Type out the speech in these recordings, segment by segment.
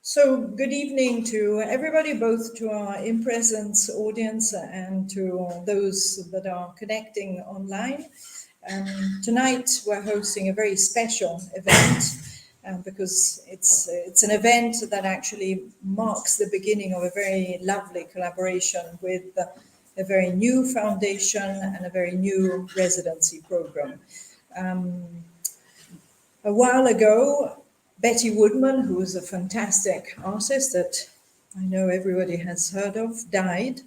So good evening to everybody, both to our in-presence audience and to those that are connecting online. Tonight we're hosting a very special event because it's an event that actually marks the beginning of a very lovely collaboration with a very new foundation and a very new residency program. A while ago, Betty Woodman, who was a fantastic artist that I know everybody has heard of, died,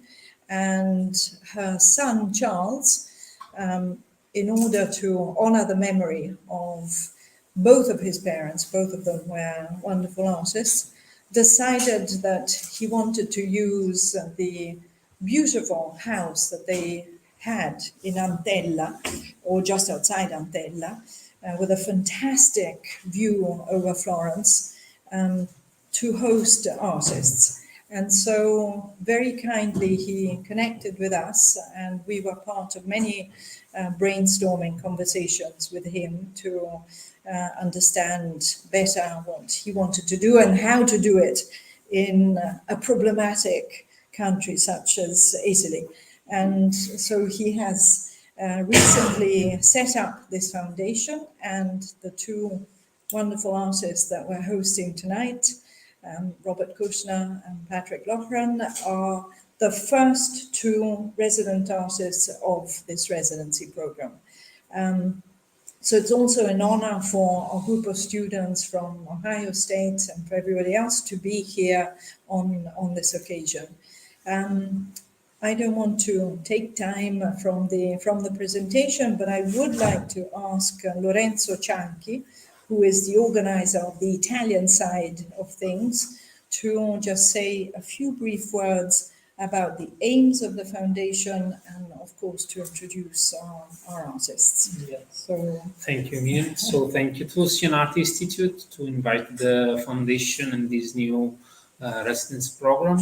and her son Charles, in order to honor the memory of both of his parents, both of them were wonderful artists, decided that he wanted to use the beautiful house that they had in Antella, or just outside Antella, with a fantastic view over Florence, to host artists. And so very kindly he connected with us, and we were part of many brainstorming conversations with him to understand better what he wanted to do and how to do it in a problematic country such as Italy. And so he has recently set up this foundation, and the two wonderful artists that we're hosting tonight, Robert Kushner and Patrick Loughran, are the first two resident artists of this residency program. So it's also an honor for a group of students from Ohio State and for everybody else to be here on this occasion. I don't want to take time from the presentation, but I would like to ask Lorenzo Cianchi, who is the organizer of the Italian side of things, to just say a few brief words about the aims of the foundation and, of course, to introduce our artists. Yes. So, thank you, Mir. So thank you to Ocean Art Institute to invite the foundation and this new residence program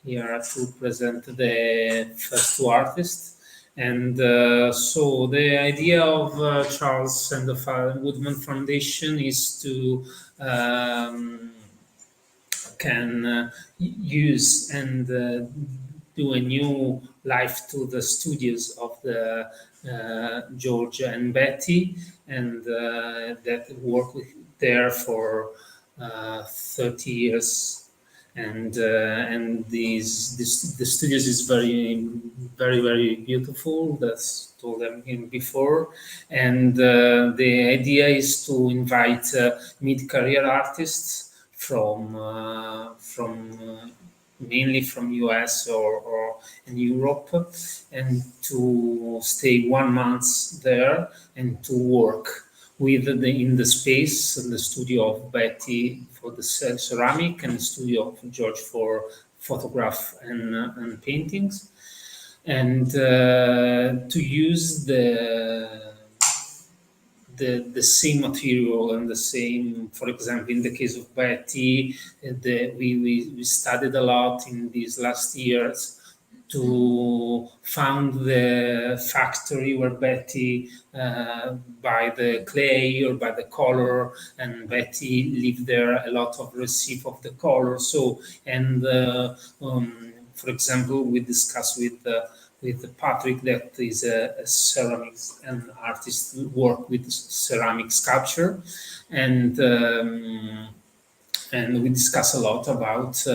here to present the first two artists. And so the idea of Charles and the Woodman Foundation is to use and do a new life to the studios of the Georgia and Betty, and that work there for 30 years. And the studios is very beautiful. That's told them before, and the idea is to invite mid-career artists from mainly from US or in Europe, and to stay 1 month there and to work with in the space, in the studio of Betty for the ceramic and the studio of George for photograph and paintings, and to use the same material and the same, for example, in the case of Betty, we studied a lot in these last years to found the factory where Betty buy the clay or buy the color, and Betty lived there a lot of receive of the color. So, and for example, we discussed with Patrick, that is a ceramics and artist work with ceramic sculpture, and we discuss a lot about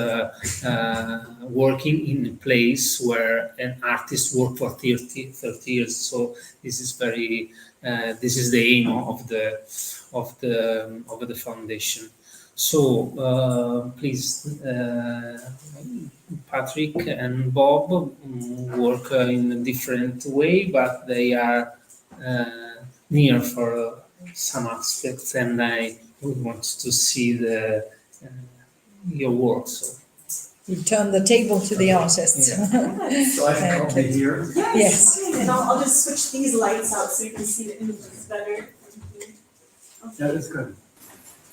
working in a place where an artist worked for 30 years. So this is very this is the aim of the foundation. So please, Patrick and Bob work in a different way, but they are near for some aspects, and I would want to see your work. So you turn the table to the artists. Yeah. So I can help you here? Yes. And I'll just switch these lights out so you can see the images better. Yeah, that's good.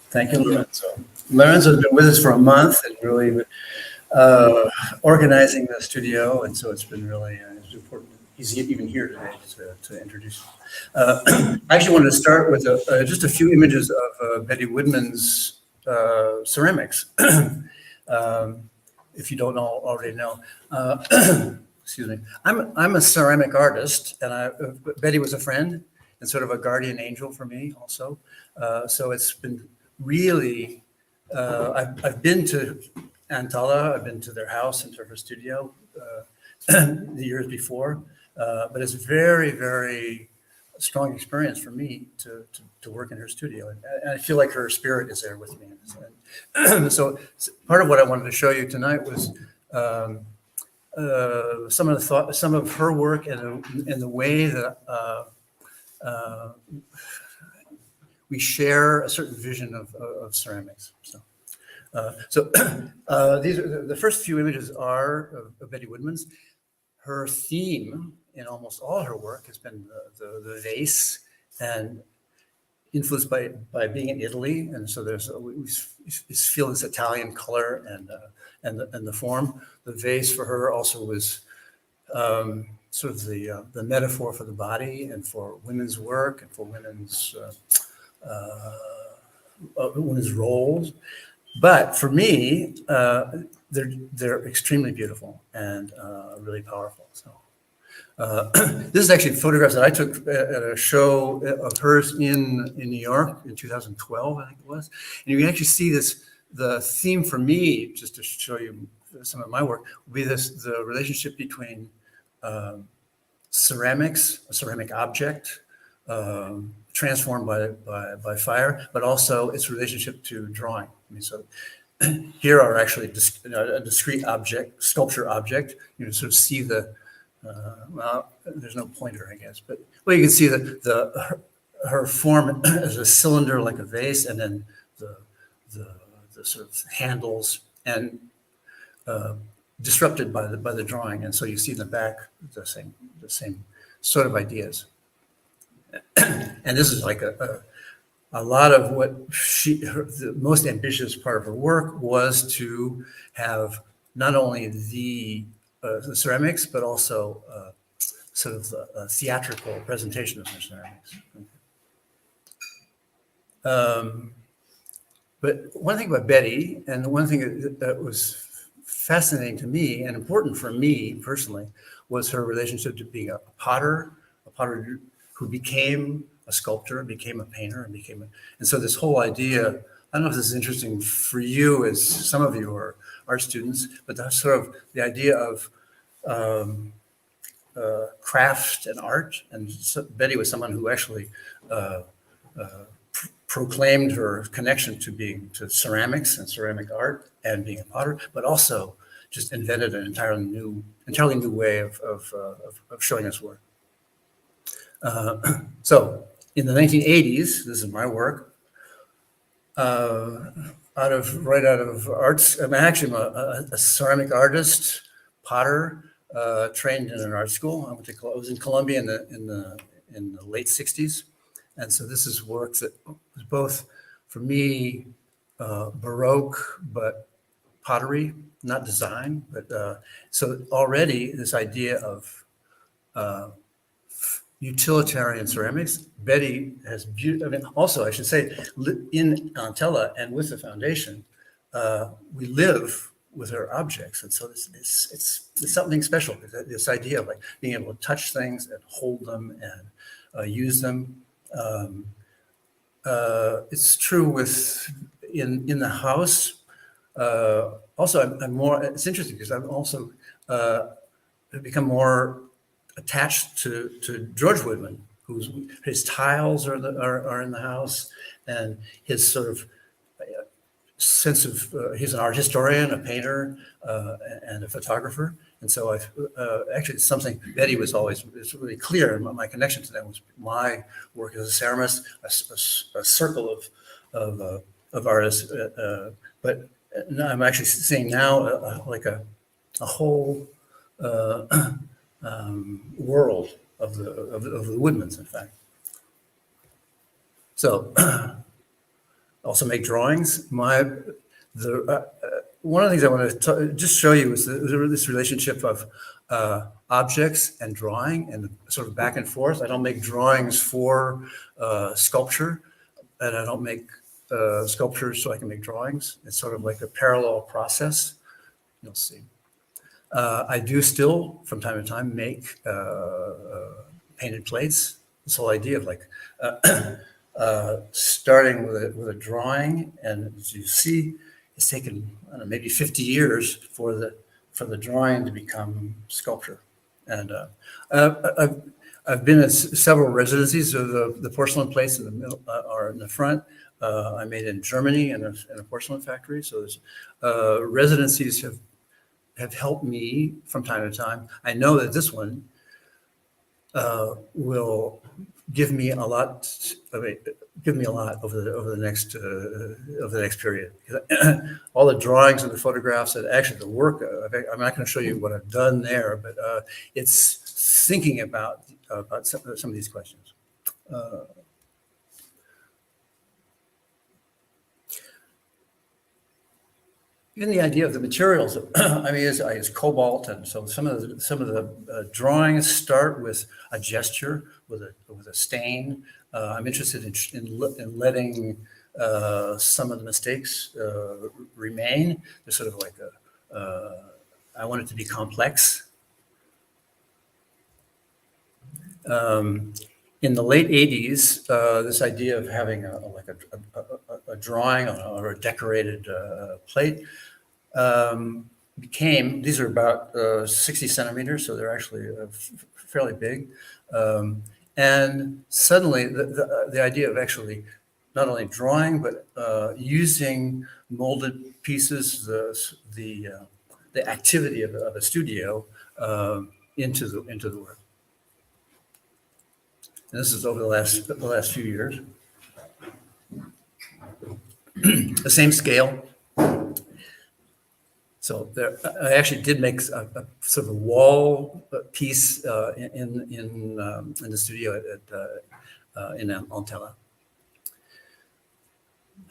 Thank you, Lorenzo. Lorenzo has been with us for a month and really organizing the studio, and so it's been really it's important he's even here today to introduce him. I actually wanted to start with just a few images of Betty Woodman's ceramics. If you don't already know. Excuse me. I'm a ceramic artist, and Betty was a friend and sort of a guardian angel for me also. So it's been really, I've been to Antala, I've been to their house and to her studio the years before, but it's very, very strong experience for me to work in her studio. And I feel like her spirit is there with me. So part of what I wanted to show you tonight was some of her work and the way that we share a certain vision of ceramics. So these are the first few images are of Betty Woodman's. Her theme in almost all her work has been the vase, and influenced by being in Italy, and so we feel this Italian color and the form. The vase for her also was sort of the metaphor for the body and for women's work and for women's roles. But for me, they're extremely beautiful and really powerful. So this is actually photographs that I took at a show of hers in New York in 2012, I think it was. And you can actually see this. The theme for me, just to show you some of my work, would be the relationship between ceramics, a ceramic object, transformed by fire, but also its relationship to drawing. I mean, so here are actually a discrete object, sculpture object. You sort of see well, there's no pointer, I guess, but you can see that her form as a cylinder like a vase, and then the sort of handles and disrupted by the drawing, and so you see in the back the same sort of ideas. And this is like a lot of what the most ambitious part of her work was to have not only the ceramics, but also sort of a theatrical presentation of the ceramics. But one thing about Betty, and one thing that was fascinating to me and important for me personally, was her relationship to being a potter who became a sculptor, became a painter, and so this whole idea, I don't know if this is interesting for you, as some of you are art students, but that's sort of the idea of craft and art. And so Betty was someone who actually proclaimed her connection to ceramics and ceramic art and being a potter, but also just invented an entirely new way of showing us work. So in the 1980s, this is my work. Right out of arts, I'm actually a ceramic artist, potter, trained in an art school. I was in Columbia in the late 60s. And so this is work that was both, for me, Baroque, but pottery, not design. But so already this idea of utilitarian ceramics. Betty has also, I should say, in Antella and with the foundation, we live with our objects. And so it's something special, this idea of like being able to touch things and hold them and use them. It's true in the house. Also, I'm more, it's interesting because I've also become more attached to George Woodman, his tiles are in the house, and his sort of sense of he's an art historian, a painter, and a photographer. And so actually it's something Betty was always, it's really clear. My connection to them was my work as a ceramist, a circle of artists. But I'm actually seeing now like a whole world of the Woodmans, in fact. So also make drawings. one of the things I want to just show you is this relationship of objects and drawing and sort of back and forth. I don't make drawings for sculpture, and I don't make sculptures so I can make drawings. It's sort of like a parallel process. You'll see. I do still, from time to time, make painted plates. This whole idea of like starting with a drawing, and as you see, it's taken, I don't know, maybe 50 years for the drawing to become sculpture. And I've been at several residencies. So the porcelain plates in the middle are in the front. I made in Germany in a porcelain factory. So there's residencies have helped me from time to time. I know that this one will give me a lot. Over the next period. All the drawings and the photographs and actually the work. I'm not going to show you what I've done there, but it's thinking about some of these questions. Even the idea of the materials, I mean, I use cobalt, and so some of the drawings start with a gesture, with a stain. I'm interested in letting some of the mistakes remain. There's sort of like I want it to be complex. In the late 80s, this idea of having a drawing or a decorated plate became, these are about 60 centimeters, so they're actually fairly big. And suddenly the idea of actually not only drawing, but using molded pieces, the activity of a studio into the work. And this is over the last few years. The same scale. So there, I actually did make a sort of a wall piece in the studio in Altella.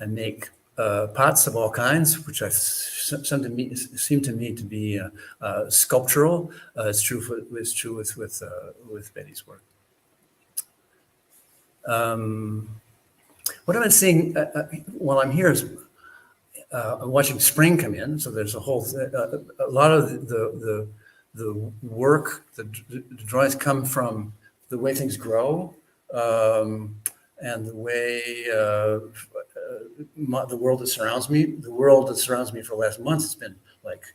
I make pots of all kinds, which seem to me to be sculptural. It's true with Betty's work. What I've been seeing while I'm here is I'm watching spring come in. So there's a lot of the work, the drawings come from the way things grow and the way the world that surrounds me. The world that surrounds me for the last month has been like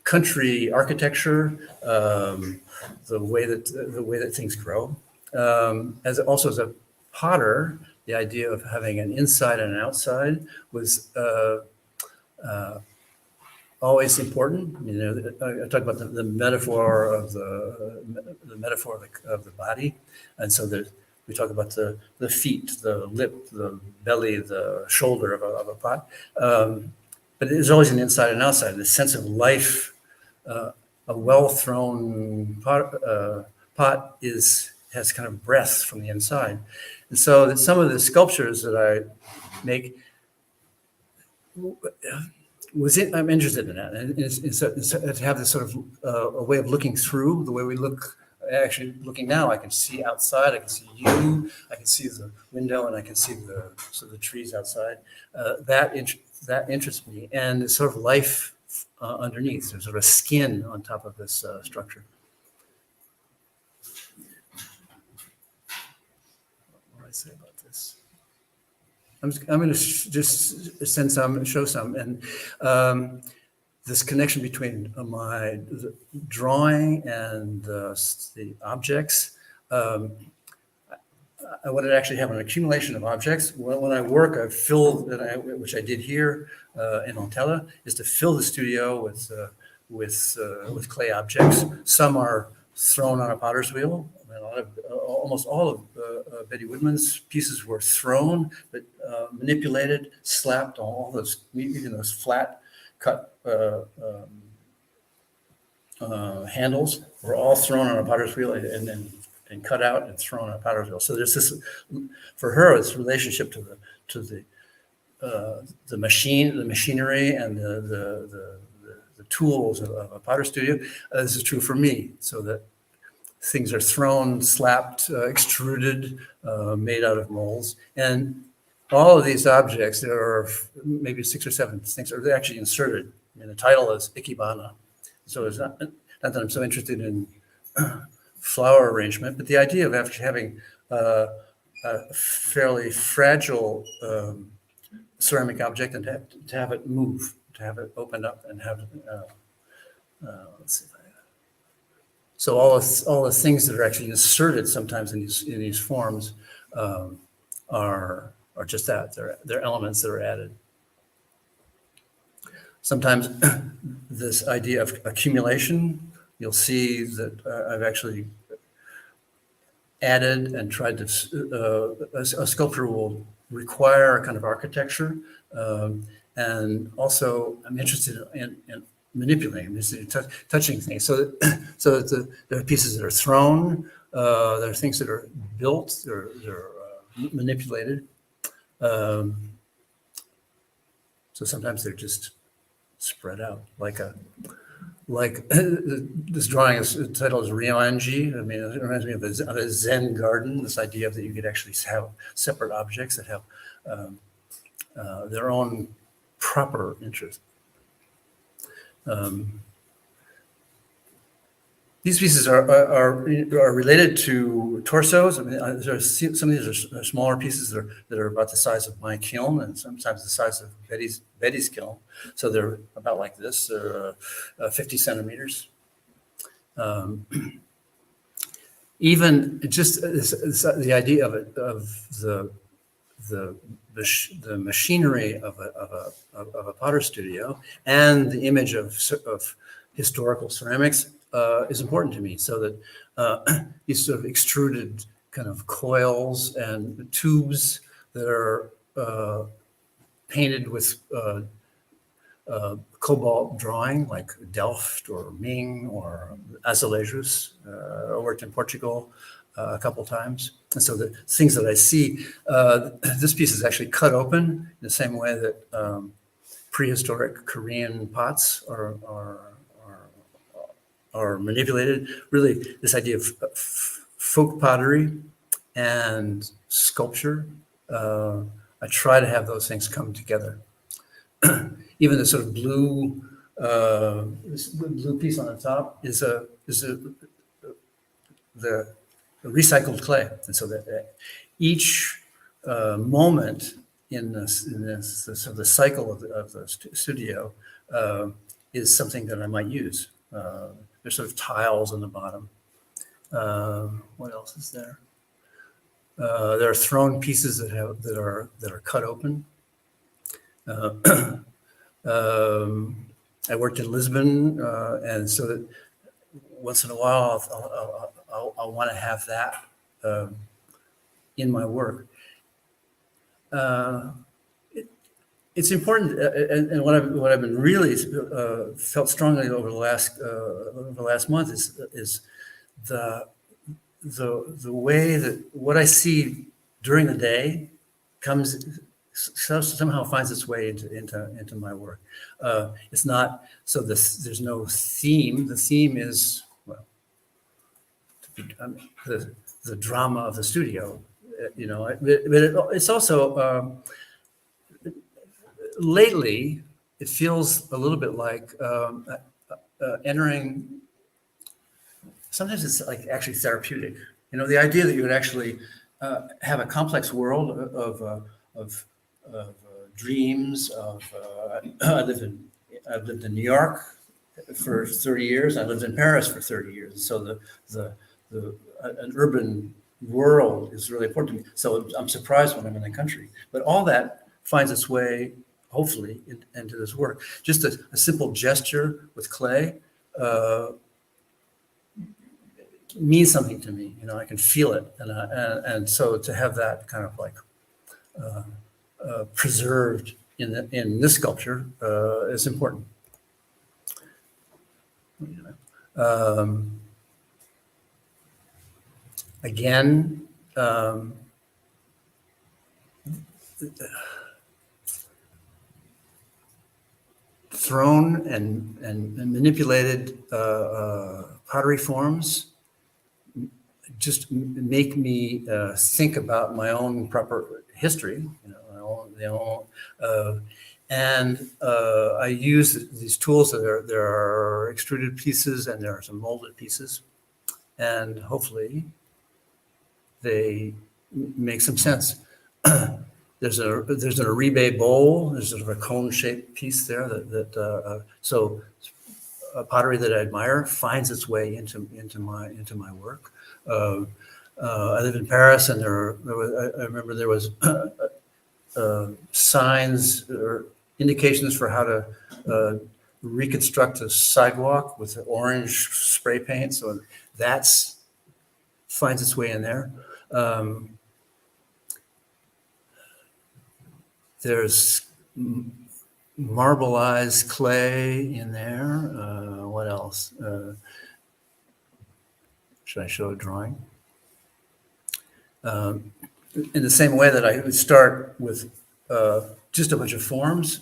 country architecture, the way that things grow. As a potter, the idea of having an inside and an outside was always important. You know, I talk about the metaphor of the body, and so we talk about the feet, the lip, the belly, the shoulder of a pot. But there's always an inside and outside. The sense of life, a well-thrown pot has kind of breath from the inside. And so that some of the sculptures that I make, I'm interested in that. And it's to have this sort of a way of looking through, the way we look, actually looking now, I can see outside, I can see you, I can see the window, and I can see the trees outside. That interests me. And it's sort of life underneath. There's sort of a skin on top of this structure. I say about this? I'm going to just show some, and this connection between my drawing and the objects. I wanted to actually have an accumulation of objects. When I work, I fill, which I did here in Altella, is to fill the studio with clay objects. Some are thrown on a potter's wheel. Almost all of Betty Woodman's pieces were thrown, but manipulated, slapped on all those, even those flat cut handles were all thrown on a potter's wheel and then and cut out and thrown on a powder wheel. So there's this, for her, this relationship to the machinery and the tools of a potter studio. This is true for me, so that things are thrown, slapped, extruded, made out of molds. And all of these objects, there are maybe 6 or 7 things, are actually inserted. And the title is Ikebana. So it's not that I'm so interested in flower arrangement, but the idea of actually having a fairly fragile ceramic object and to have it move, to have it open up and have let's see. So all the things that are actually inserted sometimes in these forms are just that. They're elements that are added. Sometimes this idea of accumulation, you'll see that I've actually added and tried to, a sculpture will require a kind of architecture. And also I'm interested in manipulating, touching things. So that there are pieces that are thrown, there are things that are built, they're manipulated. So sometimes they're just spread out like this drawing is titled is Ryoanji. I mean, it reminds me of a Zen garden, this idea of that you could actually have separate objects that have their own proper interest. These pieces are related to torsos. I mean, some of these are smaller pieces that are about the size of my kiln, and sometimes the size of Betty's kiln. So they're about like this. They're 50 centimeters. Even just the idea of the machinery of a potter studio and the image of historical ceramics is important to me, so that these sort of extruded kind of coils and tubes that are painted with cobalt drawing, like Delft or Ming or Azulejos. I worked in Portugal a couple times. And so the things that I see, this piece is actually cut open in the same way that prehistoric Korean pots are manipulated. Really, this idea of folk pottery and sculpture, I try to have those things come together. Even the sort of blue, this blue piece on the top is the recycled clay, and so that each moment in this sort of the cycle of the studio is something that I might use. There's sort of tiles on the bottom. What else is there? There are thrown pieces that are cut open. I worked in Lisbon, and so that once in a while I'll want to have that in my work. It's important, and what I've been really felt strongly over the last month is the way that what I see during the day somehow finds its way into my work. It's not so there's no theme. The theme is the drama of the studio, but it's also lately it feels a little bit like entering. Sometimes it's like actually therapeutic. The idea that you would actually have a complex world of dreams. I've lived in New York for 30 years. I lived in Paris for 30 years. So an urban world is really important to me. So I'm surprised when I'm in the country. But all that finds its way, hopefully, into this work. Just a simple gesture with clay means something to me. I can feel it, and so to have that kind of like preserved in this sculpture is important. again, thrown and manipulated pottery forms just make me think about my own proper history, and I use these tools. There are extruded pieces and there are some molded pieces, and hopefully they make some sense. There's an Aribe bowl. There's sort of a cone-shaped piece there so a pottery that I admire finds its way into my work. I live in Paris, and I remember there was signs or indications for how to reconstruct a sidewalk with orange spray paint. So that's finds its way in there. There's marbleized clay in there. What else? Should I show a drawing? In the same way that I would start with just a bunch of forms,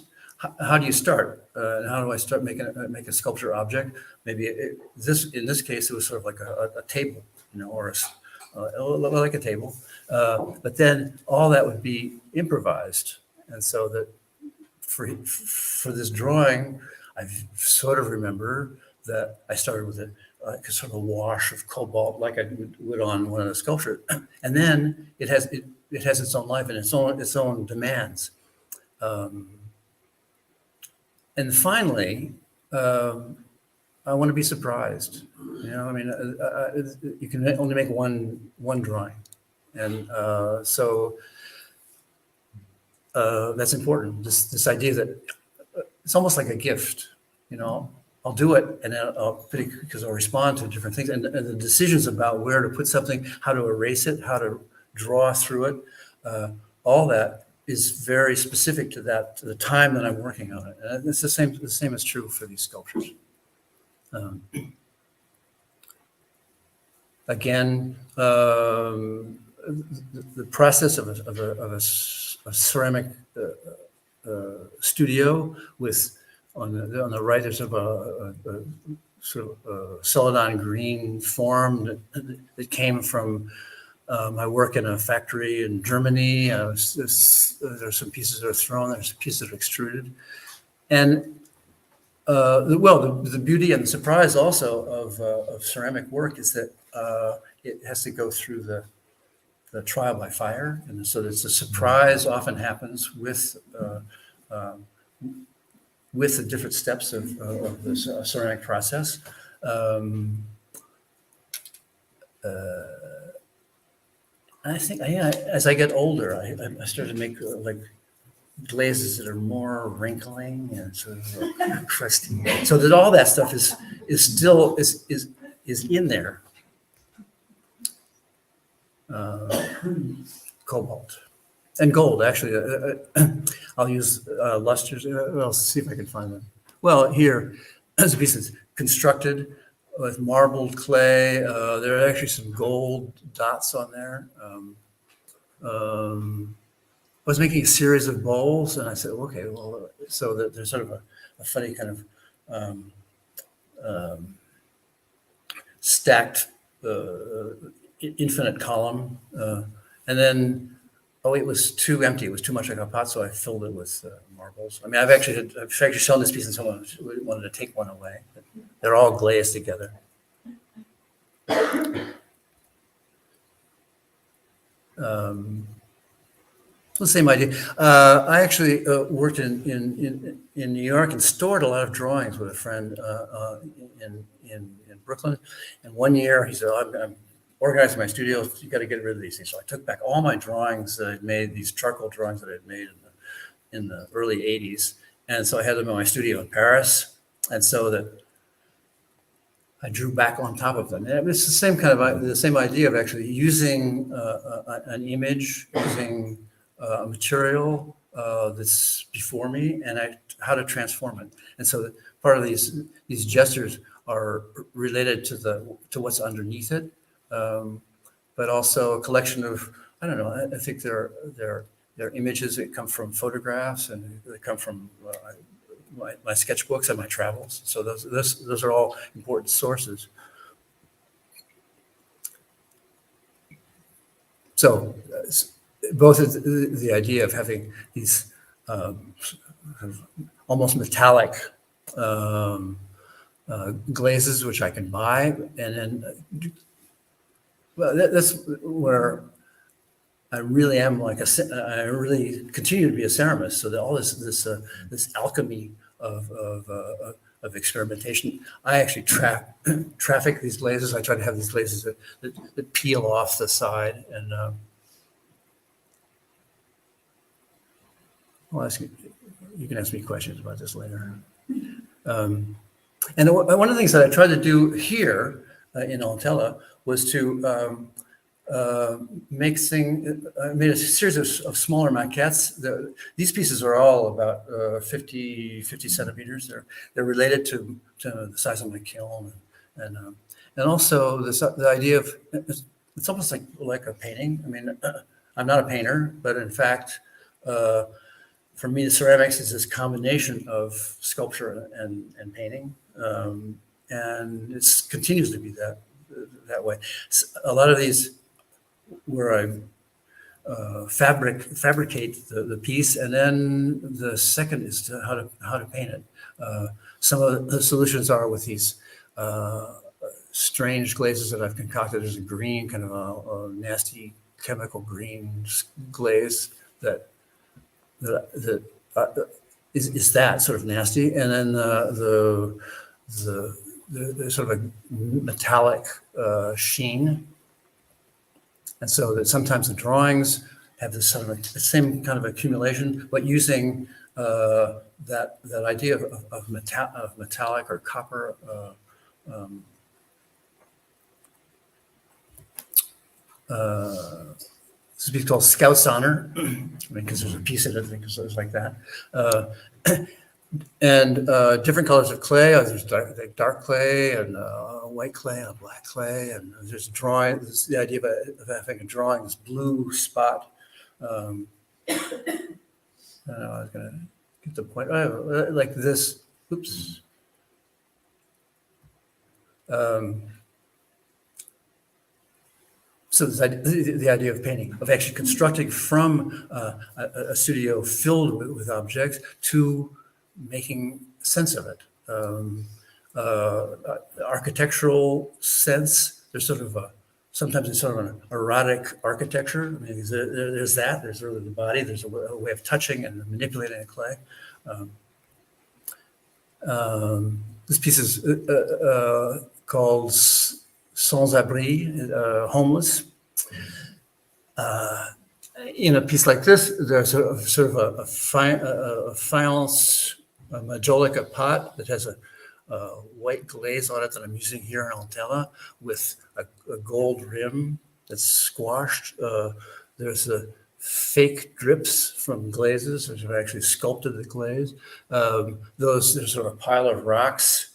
how do you start? And how do I start make a sculpture object? Maybe in this case, it was sort of like a table, or like a table. But then all that would be improvised. And so that for this drawing, I sort of remember that I started with a sort of a wash of cobalt, like I would on one of the sculptures, and then it has its own life and its own demands. And finally, I want to be surprised. You can only make one drawing, and so. That's important. This idea that it's almost like a gift, I'll do it, and then because I'll respond to different things, and the decisions about where to put something, how to erase it, how to draw through it, all that is very specific to the time that I'm working on it. And it's the same is true for these sculptures. Again, the process of a ceramic studio with on the right there's sort of a celadon green form that came from my work in a factory in Germany. There's some pieces that are thrown. There's pieces that are extruded, and the beauty and the surprise also of ceramic work is that it has to go through the trial by fire, and so that the surprise often happens with the different steps of the ceramic process. I think as I get older, I start to make like glazes that are more wrinkling and sort of crusty, so that all that stuff is still in there. Cobalt and gold. Actually, I'll use lusters. I'll see if I can find them. Well, here, there's a piece that's constructed with marbled clay. There are actually some gold dots on there. I was making a series of bowls, and I said, okay, well, so that there's sort of a funny kind of stacked infinite column, and then it was too empty. It was too much like a pot, so I filled it with marbles. I mean, I've actually shown this piece, and someone wanted to take one away. They're all glazed together. The same idea. I actually worked in New York and stored a lot of drawings with a friend in Brooklyn. And one year he said, I'm organizing my studio. You got to get rid of these things. So I took back all my drawings that I'd made, these charcoal drawings that I'd made in the early 80s. And so I had them in my studio in Paris. And so that I drew back on top of them. And it's the same kind of the same idea of actually using an image, using a material that's before me, and how to transform it. And so part of these gestures are related to what's underneath it. but also a collection of, I don't know, I think they're images that come from photographs and they come from my sketchbooks and my travels. So those are all important sources. So both the idea of having these almost metallic glazes, which I can buy, and then, well, that's where I really am I really continue to be a ceramist. So that all this alchemy of experimentation. I actually traffic these glazes. I try to have these glazes that peel off the side, and I'll ask you. You can ask me questions about this later. And one of the things that I tried to do here in Altella was to make I made a series of smaller maquettes. These pieces are all about 50 centimeters. They're related to the size of my kiln, and also the idea of it's almost like a painting. I mean, I'm not a painter, but in fact, for me, the ceramics is this combination of sculpture and painting, and it continues to be that way. A lot of these where I fabricate the piece, and then the second is how to paint it. Some of the solutions are with these strange glazes that I've concocted. There's a green, kind of a nasty chemical green glaze that is that sort of nasty, and then the sort of a metallic sheen. And so that sometimes the drawings have this sort of the same kind of accumulation, but using that idea of metallic or copper. This would be called Scout's Honor, because there's a piece in it because it's like that. And different colors of clay. There's dark clay and white clay and black clay, and there's drawing. This is the idea of having a drawing, this blue spot. I don't know, I was going to get the point. Like this. Oops. So the idea of painting, of actually constructing from a studio filled with objects to making sense of it. Architectural sense, there's sort of sometimes it's sort of an erotic architecture. I mean, there's that, there's really the body, there's a way of touching and manipulating the clay. This piece is called Sans Abri, Homeless. In a piece like this, there's sort of a faience, a majolica pot that has a white glaze on it that I'm using here in Altella with a gold rim that's squashed. There's the fake drips from glazes, which have actually sculpted the glaze. There's sort of a pile of rocks.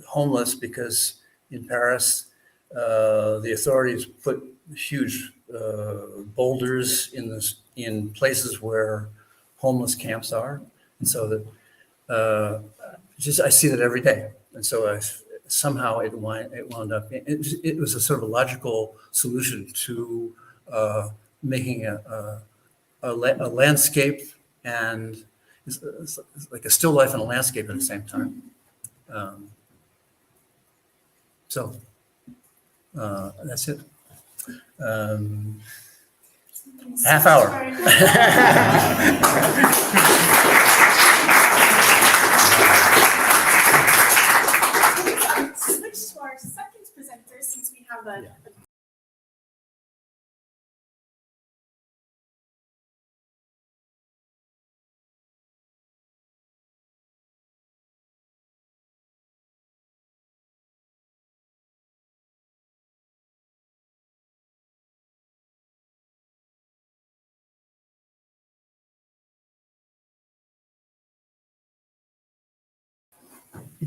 Homeless because in Paris, the authorities put huge boulders in places where homeless camps are, and so that I see that every day, and so somehow it wound up. It was a sort of a logical solution to making a landscape and it's like a still life and a landscape at the same time. So that's it. Half hour. Switch to our second presenter since we have a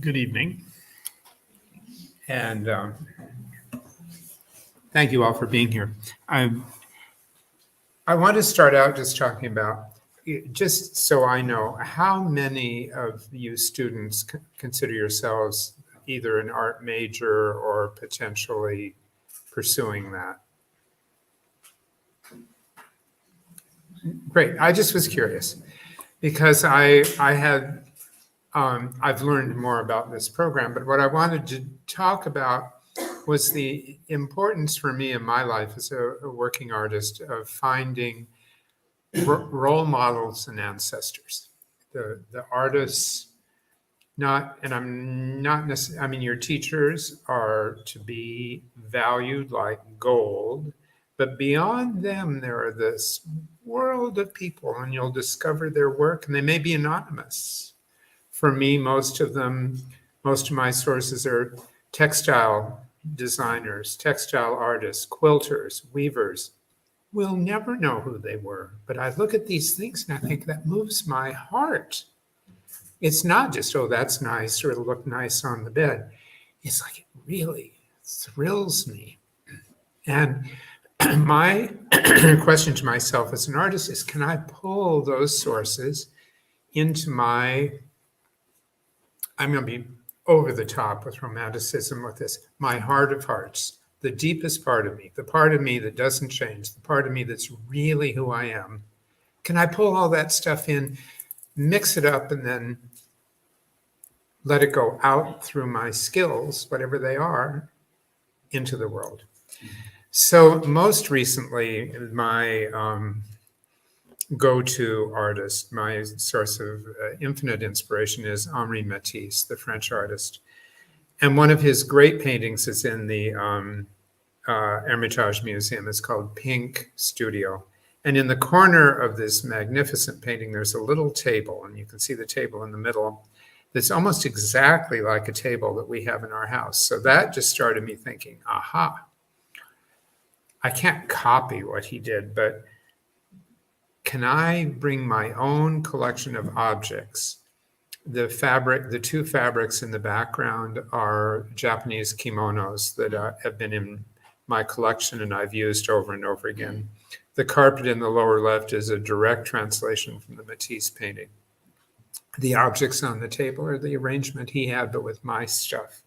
Good evening. And Thank you all for being here. I want to start out just talking about, just so I know, how many of you students consider yourselves either an art major or potentially pursuing that? Great. I just was curious because I've learned more about this program, but what I wanted to talk about was the importance for me in my life as a working artist of finding role models and ancestors. The artists, I'm not necessarily, I mean, your teachers are to be valued like gold, but beyond them, there are this world of people, and you'll discover their work, and they may be anonymous. For me, most of my sources are textile designers, textile artists, quilters, weavers. We'll never know who they were, but I look at these things and I think that moves my heart. It's not just, oh, that's nice, or it'll look nice on the bed. It's like it really thrills me. And my question to myself as an artist is, can I pull those sources into I'm going to be over the top with romanticism with this, my heart of hearts, the deepest part of me, the part of me that doesn't change, the part of me that's really who I am. Can I pull all that stuff in, mix it up, and then let it go out through my skills, whatever they are, into the world? So most recently, my go-to artist, my source of infinite inspiration is Henri Matisse, the French artist. And one of his great paintings is in the Hermitage Museum. It's called Pink Studio. And in the corner of this magnificent painting, there's a little table, and you can see the table in the middle that's almost exactly like a table that we have in our house. So that just started me thinking, aha, I can't copy what he did, but can I bring my own collection of objects? The two fabrics in the background are Japanese kimonos that have been in my collection and I've used over and over again. The carpet in the lower left is a direct translation from the Matisse painting. The objects on the table are the arrangement he had, but with my stuff.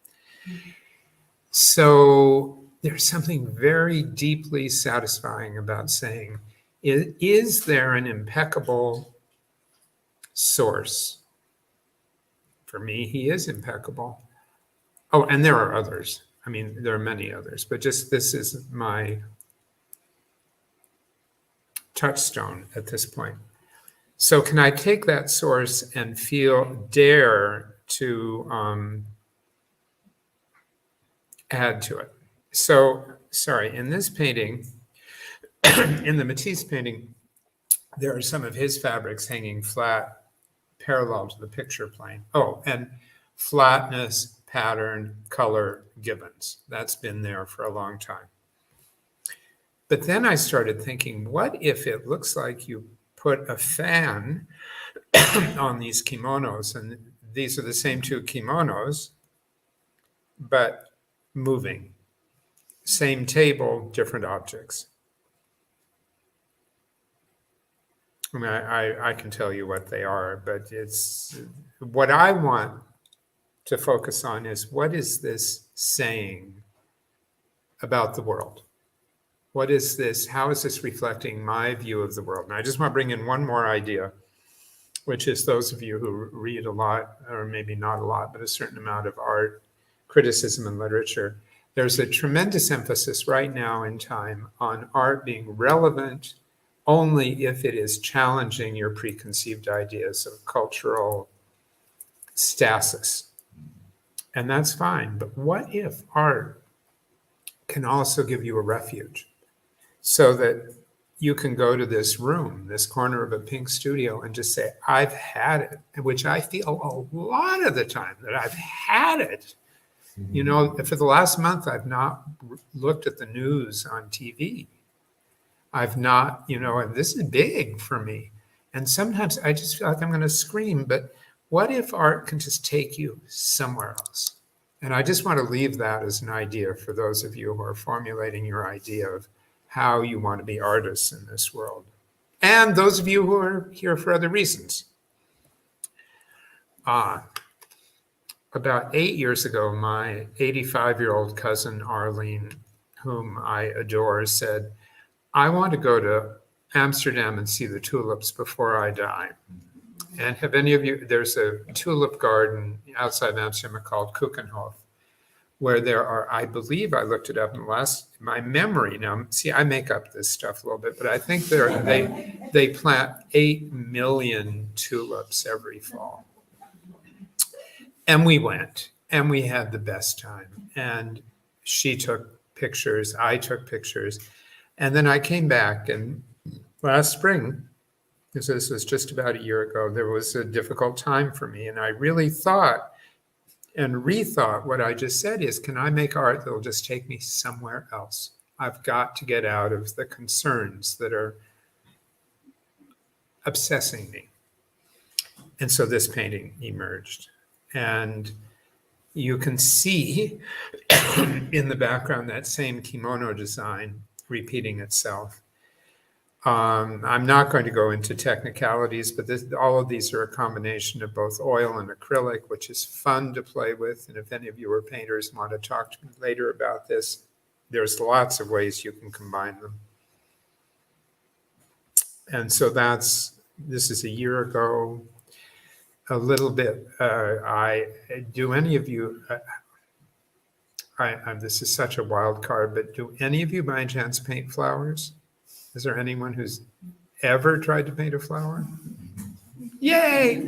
So there's something very deeply satisfying about saying, is there an impeccable source? For me, he is impeccable. Oh, and there are others. I mean, there are many others, but just this is my touchstone at this point. So can I take that source and dare to add to it? So, sorry, in this painting, in the Matisse painting, there are some of his fabrics hanging flat, parallel to the picture plane. Oh, and flatness, pattern, color, gibbons. That's been there for a long time. But then I started thinking, what if it looks like you put a fan on these kimonos, and these are the same two kimonos, but moving. Same table, different objects. I mean, I can tell you what they are, but it's what I want to focus on is, what is this saying about the world? What is this? How is this reflecting my view of the world? And I just want to bring in one more idea, which is those of you who read a lot, or maybe not a lot, but a certain amount of art, criticism, and literature. There's a tremendous emphasis right now in time on art being relevant only if it is challenging your preconceived ideas of cultural stasis. And that's fine. But what if art can also give you a refuge, so that you can go to this room, this corner of a pink studio, and just say, I've had it, which I feel a lot of the time that I've had it. You know, for the last month, I've not looked at the news on TV. I've not, and this is big for me. And sometimes I just feel like I'm going to scream, but what if art can just take you somewhere else And I just want to leave that as an idea for those of you who are formulating your idea of how you want to be artists in this world. And those of you who are here for other reasons. About 8 years ago, my 85-year-old cousin Arlene, whom I adore, said, I want to go to Amsterdam and see the tulips before I die. And have any of you, there's a tulip garden outside Amsterdam called Keukenhof, where there are, I believe I looked it up in my memory now, see, I make up this stuff a little bit, but I think they plant 8 million tulips every fall. And we went, and we had the best time. And she took pictures, I took pictures. And then I came back, and last spring, because this was just about a year ago, there was a difficult time for me. And I really thought and rethought what I just said is, can I make art that'll just take me somewhere else? I've got to get out of the concerns that are obsessing me. And so this painting emerged. And you can see in the background that same kimono design repeating itself. I'm not going to go into technicalities, but all of these are a combination of both oil and acrylic, which is fun to play with. And if any of you are painters and want to talk to me later about this, there's lots of ways you can combine them. And so this is a year ago. A little bit, do any of you, this is such a wild card, but do any of you by chance paint flowers? Is there anyone who's ever tried to paint a flower? Yay!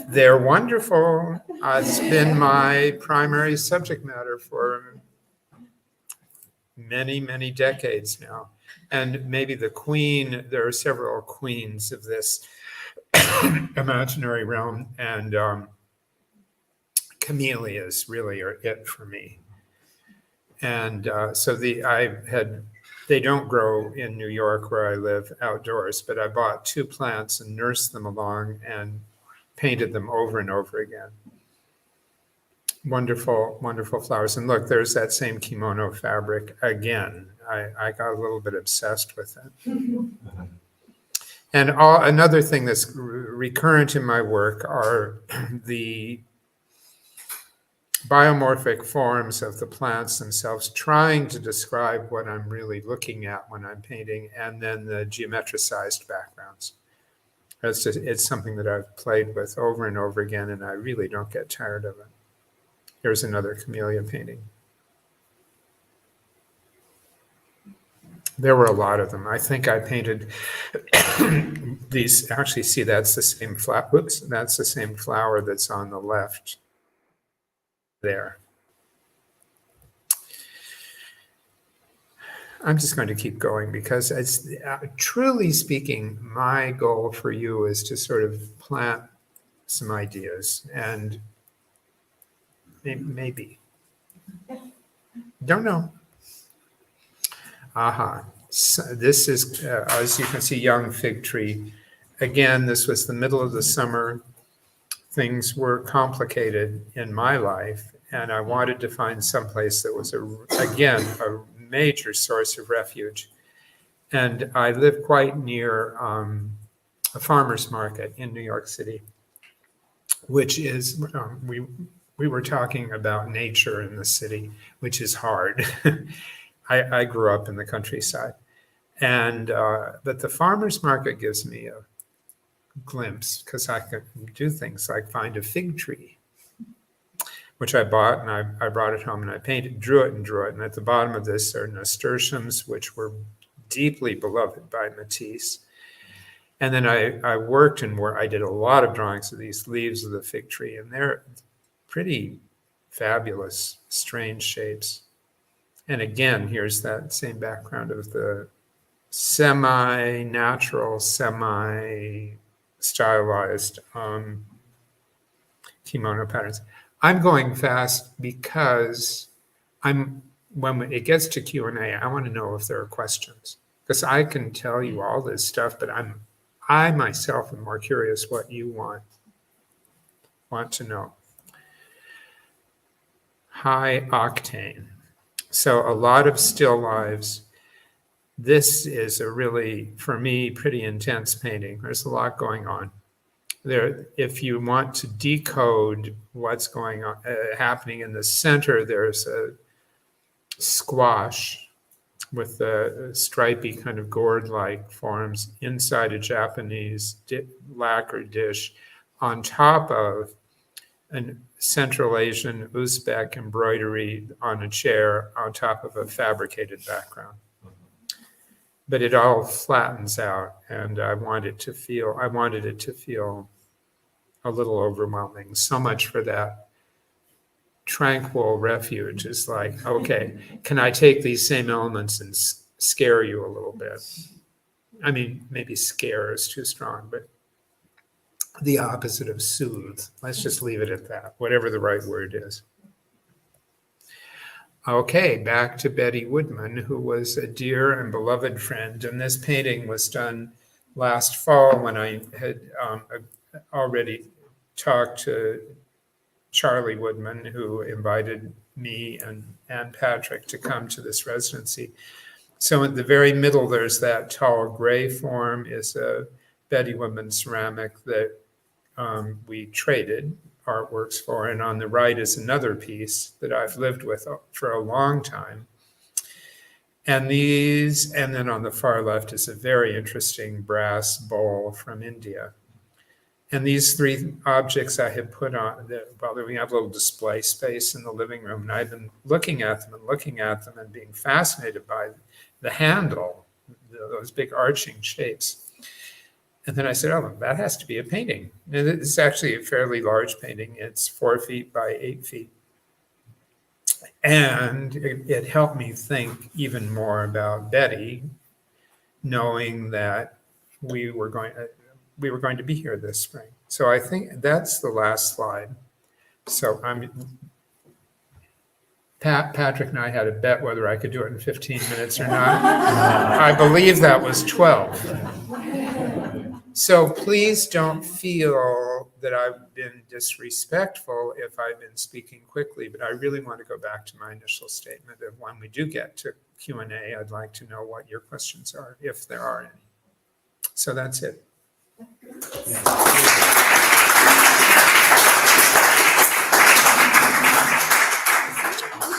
They're wonderful. It's been my primary subject matter for many, many decades now. And maybe the queen, there are several queens of this imaginary realm, and camellias really are it for me. And so they don't grow in New York where I live outdoors, but I bought 2 plants and nursed them along and painted them over and over again. Wonderful, wonderful flowers. And look, there's that same kimono fabric again. I got a little bit obsessed with it. And another thing that's recurrent in my work are the biomorphic forms of the plants themselves, trying to describe what I'm really looking at when I'm painting, and then the geometricized backgrounds. It's something that I've played with over and over again, and I really don't get tired of it. Here's another camellia painting. There were a lot of them. I think I painted these. Actually, see, that's the same flower. Oops, that's the same flower that's on the left there. I'm just going to keep going because it's truly speaking, my goal for you is to sort of plant some ideas, and maybe. Don't know. So this is, as you can see, young fig tree. Again, this was the middle of the summer. Things were complicated in my life, and I wanted to find someplace that was, again, a major source of refuge. And I live quite near a farmer's market in New York City, which is, we were talking about nature in the city, which is hard. I grew up in the countryside, and but the farmer's market gives me a glimpse because I can do things like find a fig tree, which I bought, and I brought it home and I painted, drew it. And at the bottom of this are nasturtiums, which were deeply beloved by Matisse. And then I worked and I did a lot of drawings of these leaves of the fig tree, and they're pretty fabulous, strange shapes. And again, here's that same background of the semi-natural, semi-stylized kimono patterns. I'm going fast because when it gets to Q&A, I want to know if there are questions. Because I can tell you all this stuff, but I myself am more curious what you want to know. high octane. So a lot of still lives. This is a really, for me, pretty intense painting. There's a lot going on. There, if you want to decode what's going on, happening in the center, there's a squash with the stripy kind of gourd-like forms inside a Japanese lacquer dish on top of a Central Asian Uzbek embroidery on a chair on top of a fabricated background. But it all flattens out, and I wanted it to feel a little overwhelming. So much for that tranquil refuge. Is like, okay, can I take these same elements and scare you a little bit? I mean, maybe scare is too strong, but the opposite of soothe. Let's just leave it at that, whatever the right word is. Okay, back to Betty Woodman, who was a dear and beloved friend. And this painting was done last fall when I had already talked to Charlie Woodman, who invited me and Patrick to come to this residency. So in the very middle, there's that tall gray form is a Betty Woodman ceramic that we traded artworks for. And on the right is another piece that I've lived with for a long time. And then on the far left is a very interesting brass bowl from India. And these three objects I had put on, we have a little display space in the living room, and I've been looking at them and being fascinated by the handle, those big arching shapes. And then I said, oh, that has to be a painting. And it's actually a fairly large painting. It's 4 feet by 8 feet. And it helped me think even more about Betty, knowing that we were going to be here this spring. So I think that's the last slide. So Patrick and I had a bet whether I could do it in 15 minutes or not. I believe that was 12. So please don't feel that I've been disrespectful if I've been speaking quickly, but I really want to go back to my initial statement of when we do get to Q&A, I'd like to know what your questions are, if there are any. So that's it.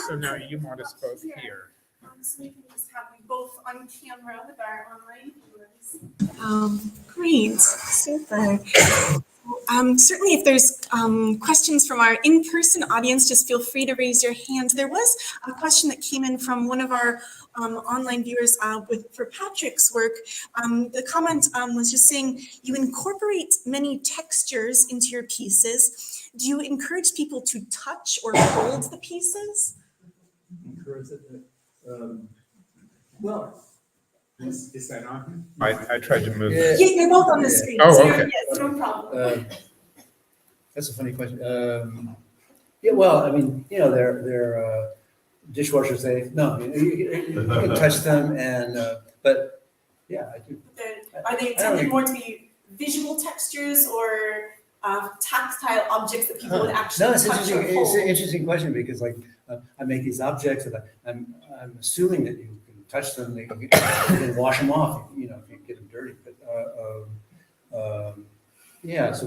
So now you want us both here. So we can just have you both on camera with our online viewers. Great, super. Certainly if there's questions from our in-person audience, just feel free to raise your hand. There was a question that came in from one of our online viewers for Patrick's work. The comment was just saying, you incorporate many textures into your pieces. Do you encourage people to touch or hold the pieces? Encourage it. Well, is that on? I tried to move. Yeah. Yeah, you're both on the screen. Oh, so okay. Yes, no problem. That's a funny question. Yeah, well, I mean, you know, they're dishwashers. You can touch them, and but yeah, I do. Are they intended more to be visual textures or tactile objects that people would actually No, it's touch interesting. or It's hold? an interesting question because, like, I make these objects, and I'm assuming that you can touch them, you can wash them off, you know, if you get them dirty. But yeah, so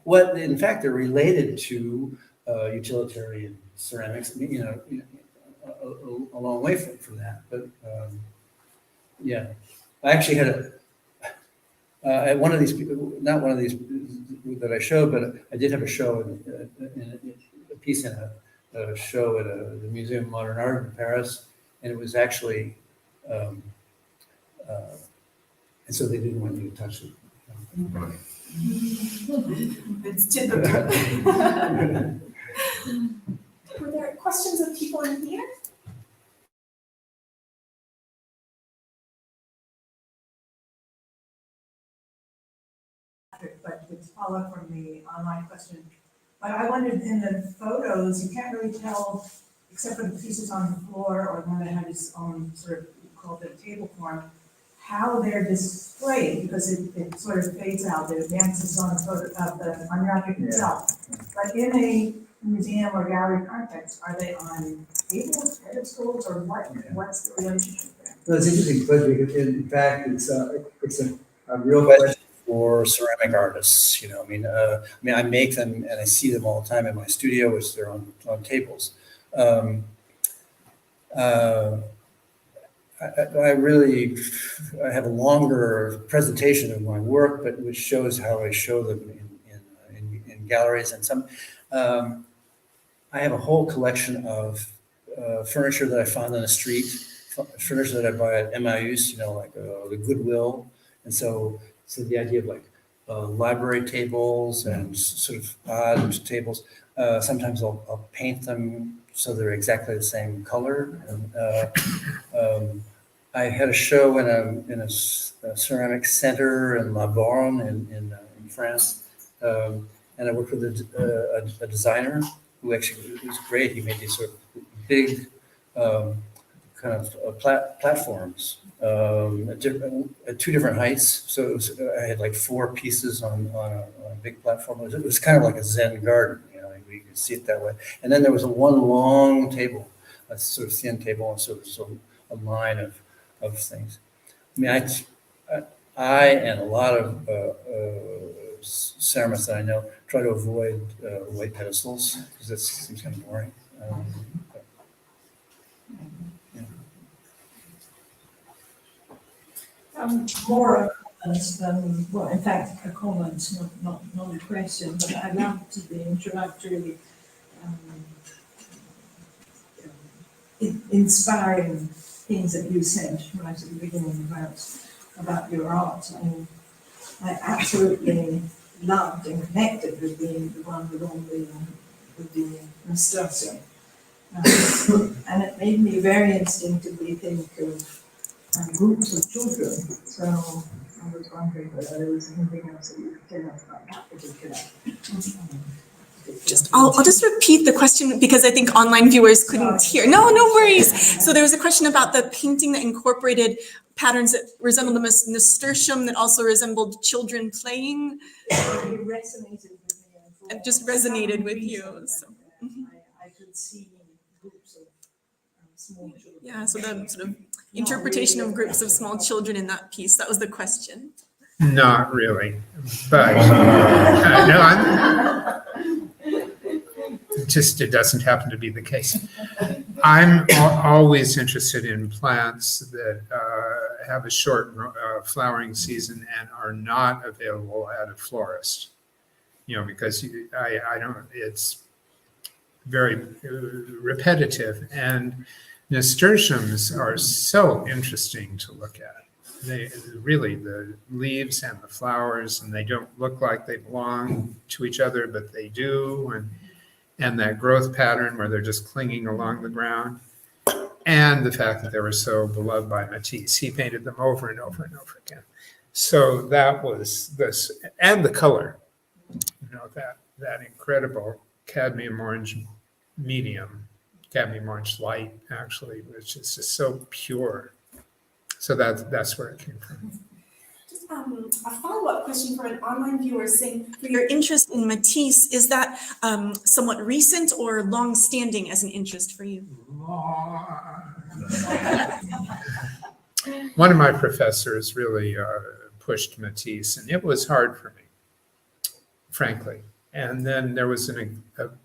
what in fact they're related to utilitarian ceramics, you know, a long way from that. But yeah, I actually had at one of these, not one of these that I showed, but I did have a show in a piece in a show at the Museum of Modern Art in Paris, and it was actually, and so they didn't want you to touch it. It's typical. Were there questions of people in here? But to follow up from the online question, but I wondered in the photos, you can't really tell, except for the pieces on the floor or the one that had its own sort of, called the table form, how they're displayed, because it sort of fades out, the advances on the photo of on the object itself. But in a museum or gallery context, are they on tables, pedestals, or what's the relationship there? No, it's interesting, but in fact, it's a real question for ceramic artists. I make them and I see them all the time in my studio, which they're on tables. I have a longer presentation of my work, but which shows how I show them in galleries and some. I have a whole collection of furniture that I found on the street, furniture that I buy at Emmaus, like the Goodwill. And so the idea of like library tables and sort of odd tables. Sometimes I'll paint them so they're exactly the same color. And I had a show in a ceramic center in La Borne in France. And I worked with a designer who actually was great. He made these sort of big kind of platforms at two different heights. So I had like 4 pieces on a big platform. It was kind of like a Zen garden, you could see it that way. And then there was one long table, a sort of thin table, and so a line of things. I mean, I and a lot of ceramists that I know try to avoid white pedestals because that seems kind of boring. More a comment than, well, in fact, a comment, not a question, but I loved the introductory, inspiring things that you said right at the beginning about your art. And I absolutely loved and connected with the one with the nasturtium. And it made me very instinctively think of groups of children. So I was wondering whether there was anything else that you could tell us about that particular. I'll just repeat the question because I think online viewers couldn't hear. No worries. So there was a question about the painting that incorporated patterns that resembled the nasturtium that also resembled children playing. It resonated with me. It just resonated with you. So. I could see groups of small children. Yeah, so the sort of interpretation of groups of small children in that piece, that was the question. Not really, but it doesn't happen to be the case. I'm always interested in plants that have a short flowering season and are not available at a florist, because I don't, it's very repetitive, and nasturtiums are so interesting to look at. They really, the leaves and the flowers, and they don't look like they belong to each other, but they do. And that growth pattern where they're just clinging along the ground. And the fact that they were so beloved by Matisse. He painted them over and over and over again. So that was this, and the color, that incredible cadmium orange medium, cadmium orange light, actually, which is just so pure. So that's where it came from. A follow-up question for an online viewer saying, for your interest in Matisse, is that somewhat recent or long-standing as an interest for you? One of my professors really pushed Matisse, and it was hard for me, frankly. And then there was a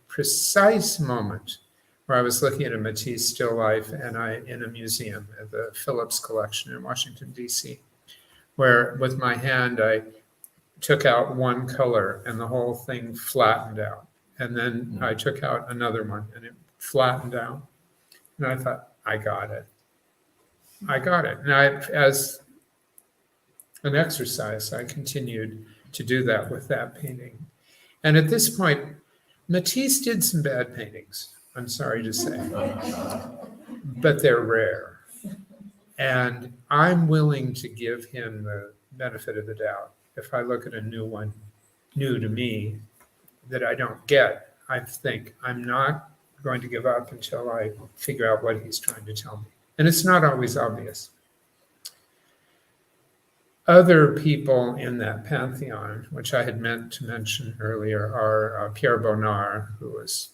precise moment where I was looking at a Matisse still life in a museum at the Phillips collection in Washington, D.C., where with my hand I took out one color and the whole thing flattened out. And then I took out another one and it flattened out. And I thought, I got it. And as an exercise, I continued to do that with that painting. And at this point, Matisse did some bad paintings, I'm sorry to say, but they're rare. And I'm willing to give him the benefit of the doubt. If I look at a new one, new to me, that I don't get, I think I'm not going to give up until I figure out what he's trying to tell me. And it's not always obvious. Other people in that pantheon, which I had meant to mention earlier, are Pierre Bonnard, who was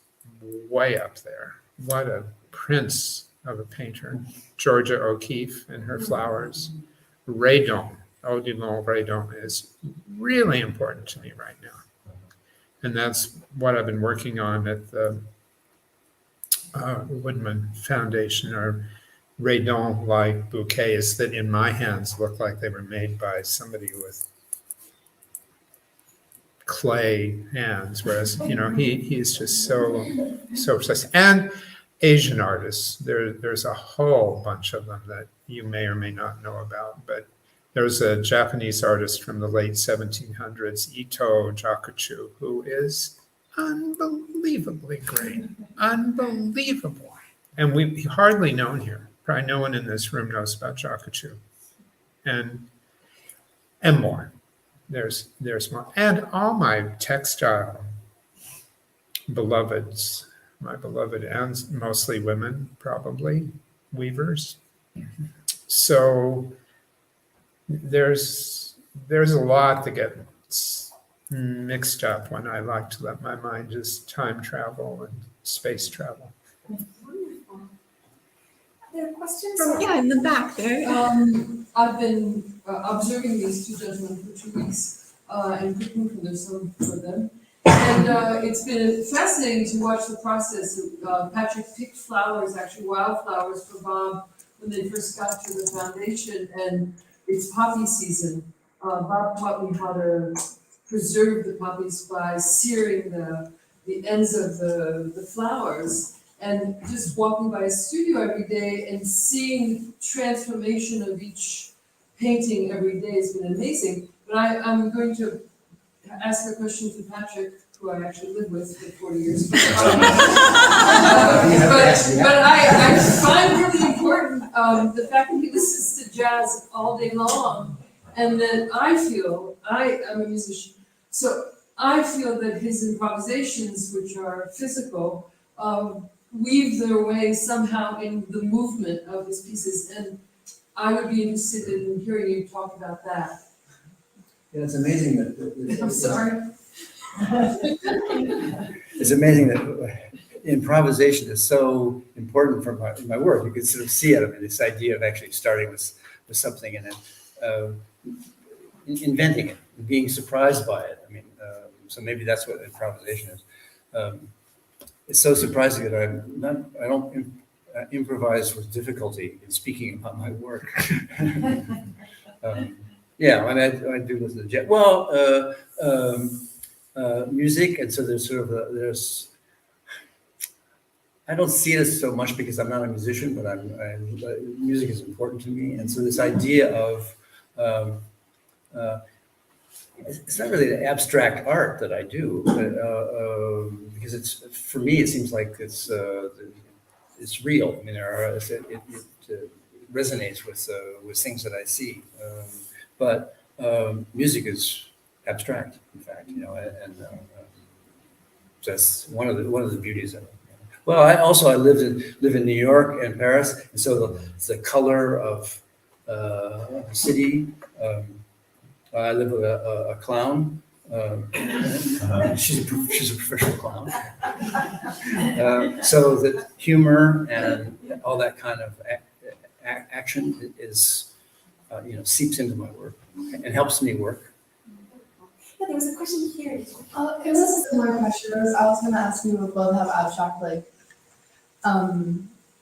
way up there. What a prince of a painter. Georgia O'Keeffe and her flowers. Redon, Odilon Redon is really important to me right now. And that's what I've been working on at the Woodman Foundation, or Redon-like bouquets that in my hands look like they were made by somebody with clay hands, whereas, he's just so precise. And Asian artists, there's a whole bunch of them that you may or may not know about, but there's a Japanese artist from the late 1700s, Ito Jakuchu, who is unbelievably great, unbelievable. And we've hardly known here. Probably no one in this room knows about Jakuchu. And more. There's more. And all my textile beloveds, my beloved, and mostly women, probably, weavers. So there's a lot that gets mixed up when I like to let my mind just time travel and space travel. Wonderful. Are there questions? Yeah, in the back there. I've been observing these two gentlemen for 2 weeks and cooking for them. And it's been fascinating to watch the process. Patrick picked flowers, actually wildflowers, for Bob when they first got to the foundation, and it's poppy season. Bob taught me how to preserve the poppies by searing the ends of the flowers. And just walking by his studio every day and seeing transformation of each painting every day has been amazing. But I'm going to ask a question to Patrick, who I actually lived with for 40 years. But I find really important the fact that he listens to jazz all day long, and that I'm a musician, so I feel that his improvisations, which are physical, weave their way somehow in the movement of his pieces, and I would be interested in hearing you talk about that. Yeah, it's amazing that. I'm sorry. It's amazing that improvisation is so important for my work. You can sort of see it. I mean, this idea of actually starting with something and then inventing it, being surprised by it. I mean, so maybe that's what improvisation is. It's so surprising that I don't improvise with difficulty in speaking about my work. Yeah, I mean, I do listen to jazz. Well, music, and so there's sort of I don't see it as so much because I'm not a musician, but music is important to me, and so this idea of it's not really an abstract art that I do, but, because for me it seems like it's real. I mean, it resonates with things that I see, but music is abstract, in fact, and that's one of the beauties of it. Well, I live in New York and Paris, and so the color of the city. I live with a clown. She's a professional clown. So the humor and all that kind of action is, seeps into my work and helps me work. Yeah, there was a question here. It was a similar question. I was going to ask you if both have abstract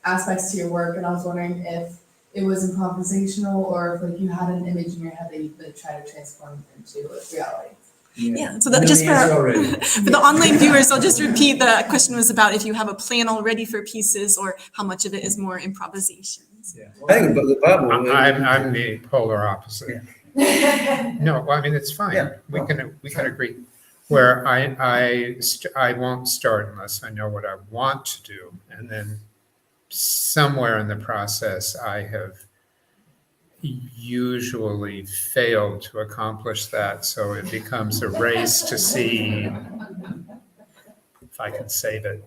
aspects to your work, and I was wondering if it was improvisational or if you had an image in your head that you could try to transform into reality. Yeah, so just for the online viewers, I'll just repeat the question was about if you have a plan already for pieces or how much of it is more improvisations. Yeah. I think the Bible. I'm the polar opposite. Yeah. No, well, I mean, it's fine. Yeah. We can agree. Where I won't start unless I know what I want to do, and then somewhere in the process I have usually failed to accomplish that, so it becomes a race to see if I can save it.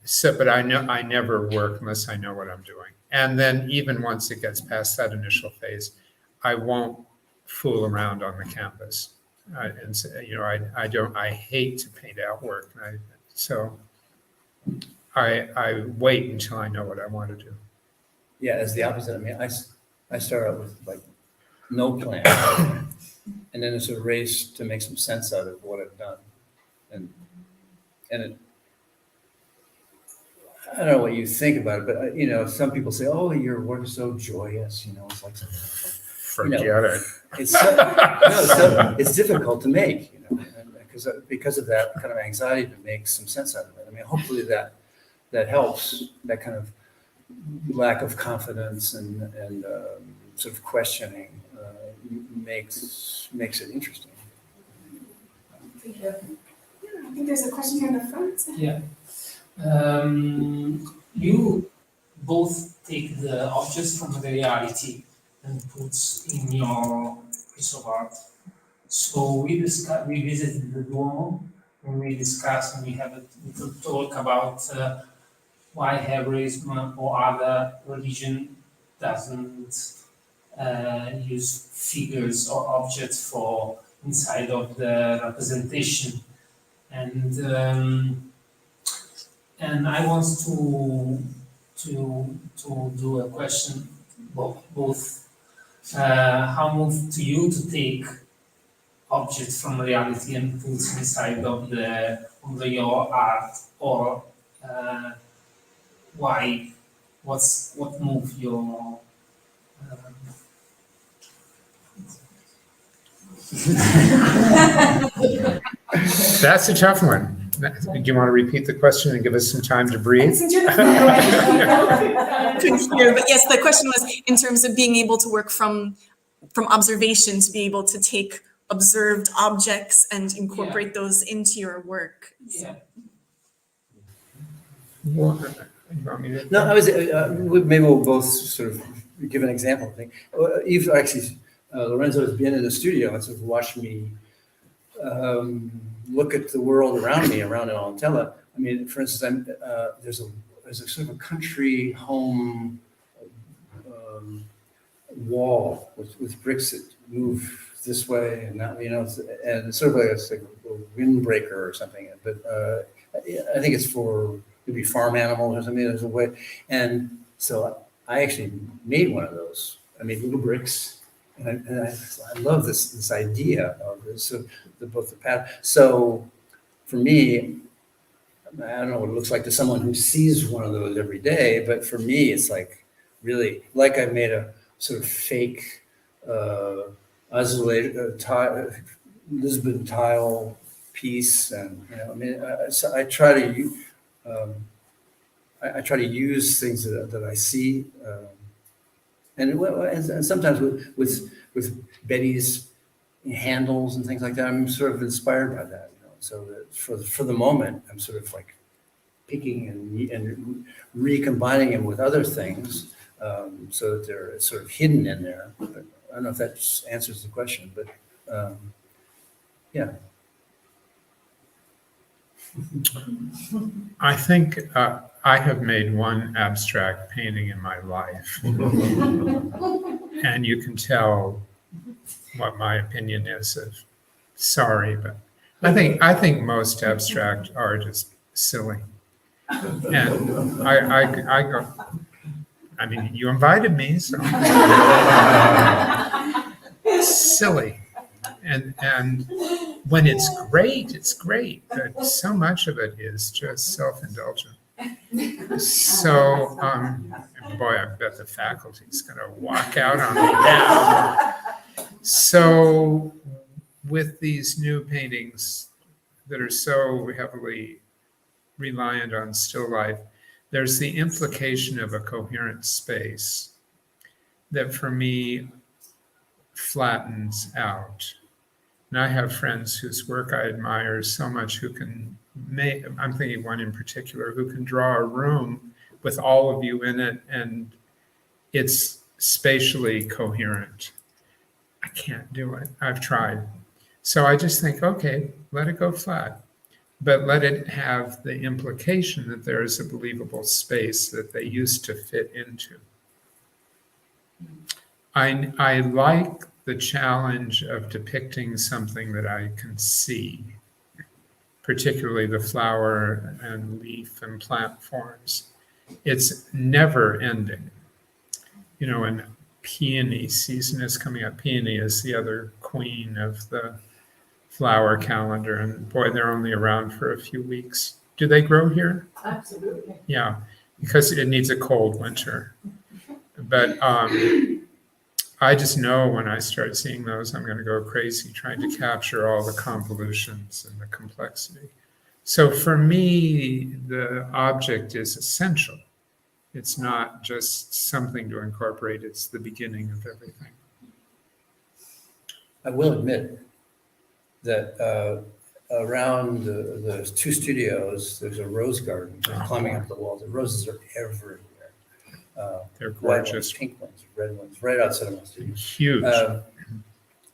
So, but I never work unless I know what I'm doing, and then even once it gets past that initial phase, I won't fool around on the canvas. I hate to paint out work. So I wait until I know what I want to do. Yeah, it's the opposite. I mean, I start out with like no plan. And then it's a race to make some sense out of what I've done. And it, I don't know what you think about it, but you know, some people say, "Oh, your work is so joyous." You know, it's like something. Forget it. It's no, it's difficult to make, you know, and because of that kind of anxiety to make some sense out of it. I mean, hopefully that helps. That kind of lack of confidence and sort of questioning makes it interesting. Yeah, I think there's a question here in the front. Yeah. You both take the objects from the reality and puts in your piece of art. So we visited the Duomo, and we discussed and we have a little talk about why Hebraism or other religion doesn't use figures or objects for inside of the representation. And I want to do a question both how moved to you to take objects from reality and put inside of your art, or why what moved your That's a tough one. Do you want to repeat the question and give us some time to breathe? But yes, the question was in terms of being able to work from observation, to be able to take observed objects and incorporate those into your work. yeah. Well, you want me to- No, I was maybe we'll both sort of give an example. I think you've actually Lorenzo has been in the studio and sort of watched me look at the world around me, around Alentella. I mean, for instance, there's a sort of a country home wall with bricks that move this way and that, you know, and it's sort of like a windbreaker or something. But I think it's for maybe farm animals or something. There's a way, and so I actually made one of those. I made little bricks, and I love this idea of this. So both the path. So for me, I don't know what it looks like to someone who sees one of those every day, but for me, it's like really like I made a sort of fake isolated Lisbon tile piece, and you know, I mean, so I try to I try to use things that I see, and sometimes with Betty's handles and things like that, I'm sort of inspired by that. You know, so that for the moment, I'm sort of like picking and recombining them with other things, so that they're sort of hidden in there. But I don't know if that answers the question, but yeah. I think I have made one abstract painting in my life, and you can tell what my opinion is of. Sorry, but I think most abstract art is silly, and I go. I mean, you invited me, so silly, and when it's great, but so much of it is just self-indulgent. So, boy, I bet the faculty's going to walk out on me now. So, with these new paintings that are so heavily reliant on still life, there's the implication of a coherent space that for me flattens out. And I have friends whose work I admire so much who can make, I'm thinking one in particular, who can draw a room with all of you in it and it's spatially coherent. I can't do it. I've tried. So I just think, okay, let it go flat, but let it have the implication that there is a believable space that they used to fit into. I like the challenge of depicting something that I can see particularly the flower and leaf and plant forms. It's never ending. And peony season is coming up. Peony is the other queen of the flower calendar, and boy, they're only around for a few weeks. Do they grow here? Absolutely. Yeah, because it needs a cold winter. But I just know when I start seeing those, I'm going to go crazy trying to capture all the convolutions and the complexity. So for me, the object is essential. It's not just something to incorporate, it's the beginning of everything. I will admit that around the two studios, there's a rose garden climbing up the walls. The roses are everywhere. They're White ones, gorgeous, pink ones, red ones, right outside of my studio. huge. I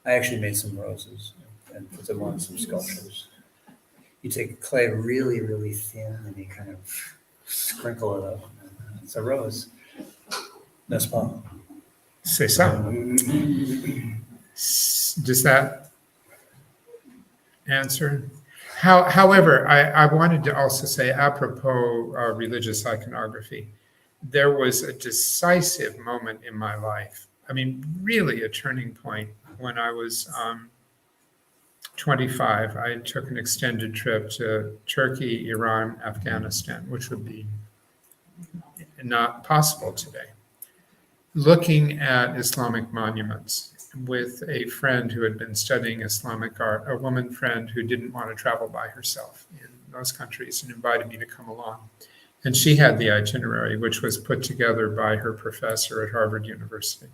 actually made some roses and put them on some sculptures. You take clay really, really thin and you kind of sprinkle it up. It's a rose. That's fun. C'est ça. Does that answer? However, I wanted to also say, apropos religious iconography, there was a decisive moment in my life. I mean, really a turning point when I was 25. I took an extended trip to Turkey, Iran, Afghanistan, which would be not possible today. Looking at Islamic monuments with a friend who had been studying Islamic art, a woman friend who didn't want to travel by herself in those countries and invited me to come along. And she had the itinerary, which was put together by her professor at Harvard University.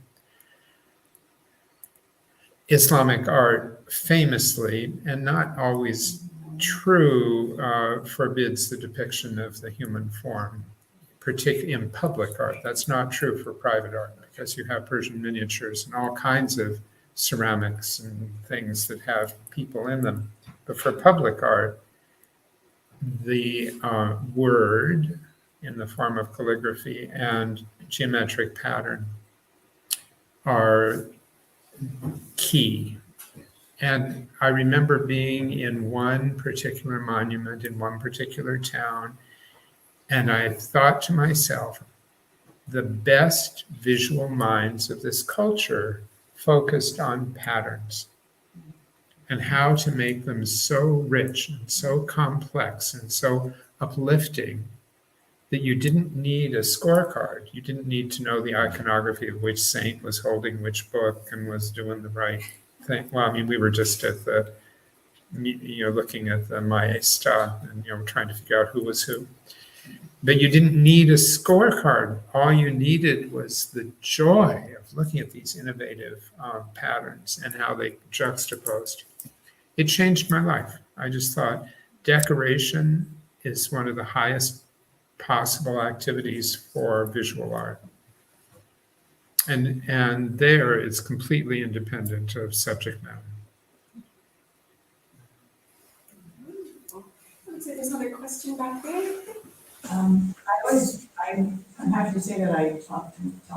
Islamic art famously, and not always true, forbids the depiction of the human form, particularly in public art. That's not true for private art, because you have Persian miniatures and all kinds of ceramics and things that have people in them. But for public art, the word in the form of calligraphy and geometric pattern are key. And I remember being in one particular monument in one particular town, and I thought to myself, the best visual minds of this culture focused on patterns and how to make them so rich and so complex and so uplifting that you didn't need a scorecard. You didn't need to know the iconography of which saint was holding which book and was doing the right thing. Well, I mean, we were just at the, looking at the Maesta and, trying to figure out who was who. But you didn't need a scorecard. All you needed was the joy of looking at these innovative patterns and how they juxtaposed. It changed my life. I just thought decoration is one of the highest possible activities for visual art. And there it's completely independent of subject matter. Looks like there's another question back there. I'm happy to say that I tell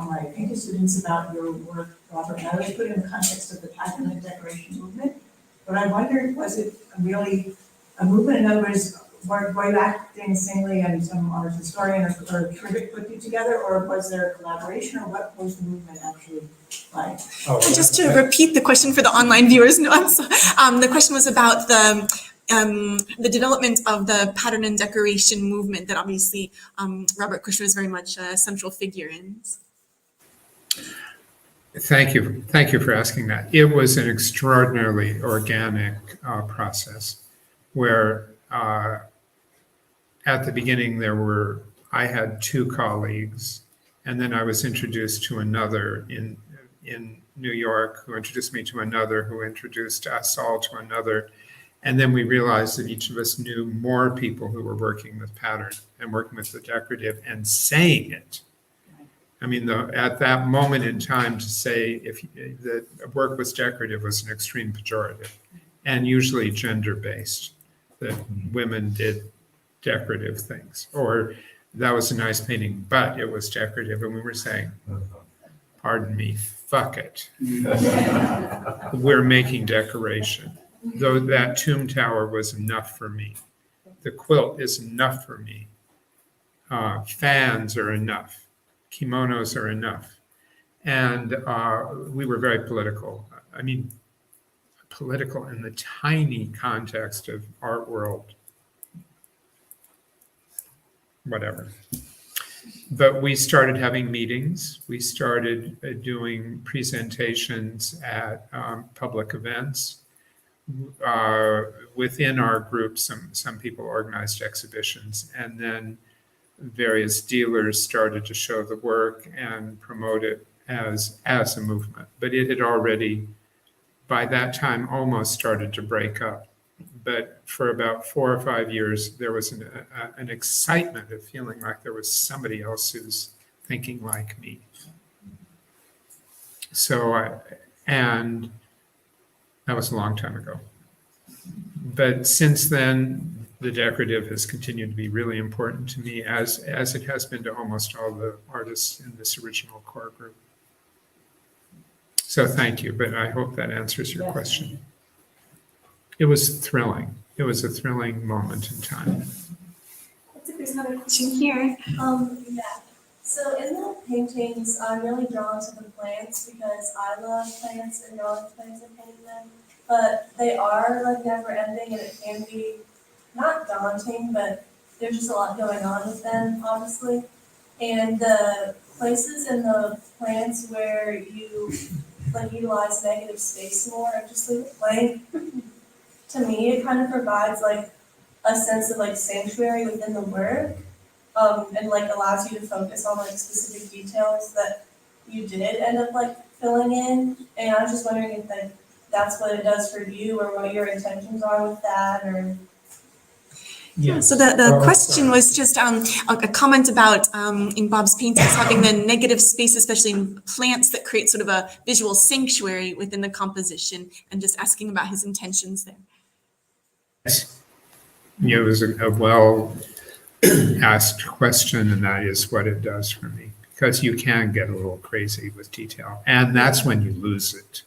my painting students about your work, Robert, and I always put it in the context of the pattern and decoration movement. But I wondered, was it really a movement? In other words, were you acting singly and some art historian or critic put you together, or was there a collaboration, or what was the movement actually like? And just to repeat the question for the online viewers, the question was about the development of the pattern and decoration movement that obviously Robert Kushner is very much a central figure in. Thank you. Thank you for asking that. It was an extraordinarily organic process where at the beginning I had two colleagues, and then I was introduced to another in New York who introduced me to another who introduced us all to another. And then we realized that each of us knew more people who were working with pattern and working with the decorative and saying it. I mean, at that moment in time, to say if the work was decorative was an extreme pejorative, and usually gender-based, that women did decorative things, or that was a nice painting, but it was decorative, and we were saying, pardon me, fuck it. We're making decoration. Though that tomb tower was enough for me. the quilt is enough for me. Fans are enough. Kimonos are enough. And we were very political. I mean, political in the tiny context of art world, whatever. But we started having meetings. We started doing presentations at public events. Within our group, some people organized exhibitions, and then various dealers started to show the work and promote it as a movement. But it had already, by that time, almost started to break up. But for about 4 or 5 years, there was an excitement of feeling like there was somebody else who's thinking like me. And that was a long time ago. But since then, the decorative has continued to be really important to me, as it has been to almost all the artists in this original core group. So thank you, but I hope that answers your question. It was thrilling. It was a thrilling moment in time. Let's see if there's another question here. Yeah. So in the paintings, I'm really drawn to the plants because I love plants and drawing plants and painting them. But they are like never ending, and it can be not daunting, but there's just a lot going on with them, obviously. And the places in the plants where you like utilize negative space more and just leave it blank, to me, it kind of provides like a sense of like sanctuary within the work, and like allows you to focus on like specific details that you did end up like filling in. And I was just wondering if like that's what it does for you, or what your intentions are with that, or. Yeah, so the question was just a comment about in Bob's paintings having the negative space, especially in plants, that create sort of a visual sanctuary within the composition, and just asking about his intentions there. Yeah, it was a well asked question, and that is what it does for me, because you can get a little crazy with detail, and that's when you lose it.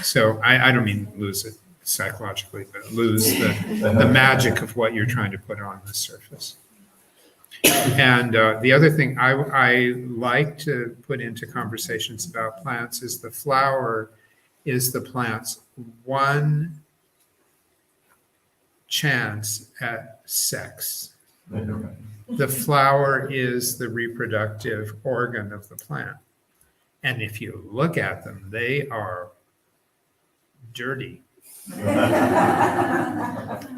So I don't mean lose it psychologically, but lose the magic of what you're trying to put on the surface. And the other thing I like to put into conversations about plants is the flower is the plant's one chance at sex. The flower is the reproductive organ of the plant. And if you look at them, they are dirty.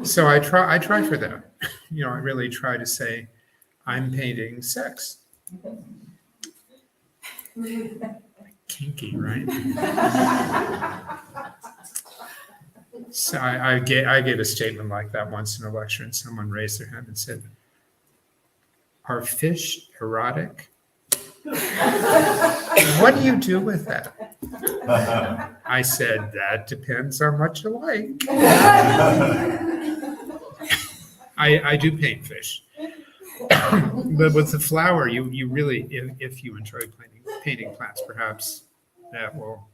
So I try for that. You know, I really try to say, I'm painting sex. Kinky, right? So I gave a statement like that once in a lecture, and someone raised their hand and said, "Are fish erotic?" What do you do with that? I said, that depends on what you like. I do paint fish. But with the flower, you really, if you enjoy painting plants, perhaps that will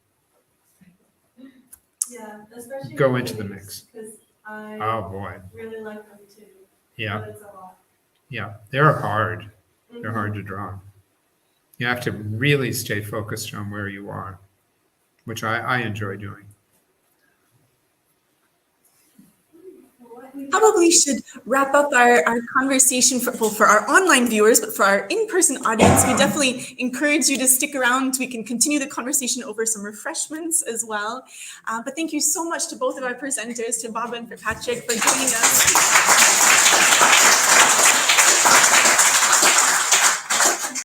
especially go into the mix. Because I boy. really like them too. Yeah. But it's a lot. Yeah, they're hard. They're hard to draw. You have to really stay focused on where you are, which I enjoy doing. Probably should wrap up our conversation for our online viewers, but for our in-person audience, we definitely encourage you to stick around. We can continue the conversation over some refreshments as well. But thank you so much to both of our presenters, to Bob and for Patrick, for joining us.